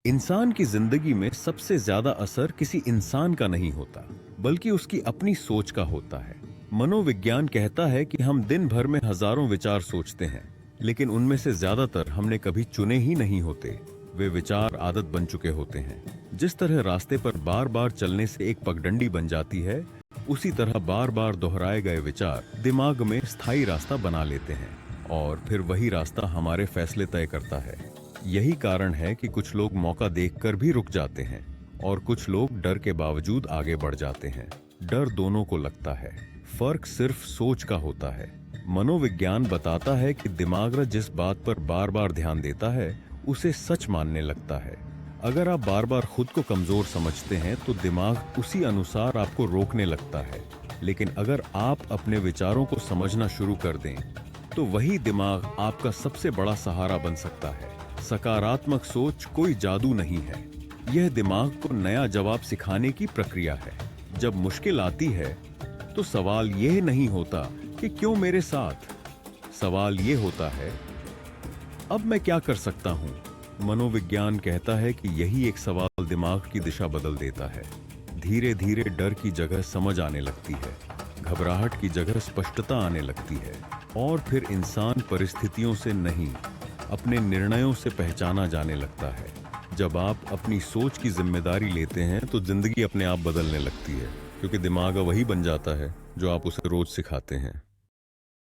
इंसान की जिंदगी में सबसे ज्यादा असर किसी इंसान का नहीं होता, बल्कि उसकी अपनी सोच का होता है। मनोविज्ञान कहता है कि हम दिन भर में हजारों विचार सोचते हैं, लेकिन उनमें से ज्यादातर हमने कभी चुने ही नहीं होते। वे विचार आदत बन चुके होते हैं। जिस तरह रास्ते पर बार बार चलने से एक पगडंडी बन जाती है, उसी तरह बार बार दोहराए गए विचार दिमाग में स्थायी रास्ता बना लेते हैं और फिर वही रास्ता हमारे फैसले तय करता है। यही कारण है कि कुछ लोग मौका देखकर भी रुक जाते हैं और कुछ लोग डर के बावजूद आगे बढ़ जाते हैं। डर दोनों को लगता है, फर्क सिर्फ सोच का होता है। मनोविज्ञान बताता है कि दिमाग जिस बात पर बार बार ध्यान देता है उसे सच मानने लगता है। अगर आप बार बार खुद को कमजोर समझते हैं तो दिमाग उसी अनुसार आपको रोकने लगता है। लेकिन अगर आप अपने विचारों को समझना शुरू कर दें तो वही दिमाग आपका सबसे बड़ा सहारा बन सकता है। सकारात्मक सोच कोई जादू नहीं है, यह दिमाग को नया जवाब सिखाने की प्रक्रिया है। जब मुश्किल आती है तो सवाल यह नहीं होता कि क्यों मेरे साथ, सवाल यह होता है अब मैं क्या कर सकता हूं। मनोविज्ञान कहता है कि यही एक सवाल दिमाग की दिशा बदल देता है। धीरे धीरे डर की जगह समझ आने लगती है, घबराहट की जगह स्पष्टता आने लगती है और फिर इंसान परिस्थितियों से नहीं, अपने निर्णयों से पहचाना जाने लगता है। जब आप अपनी सोच की जिम्मेदारी लेते हैं तो जिंदगी अपने आप बदलने लगती है, क्योंकि दिमाग वही बन जाता है जो आप उसे रोज सिखाते हैं।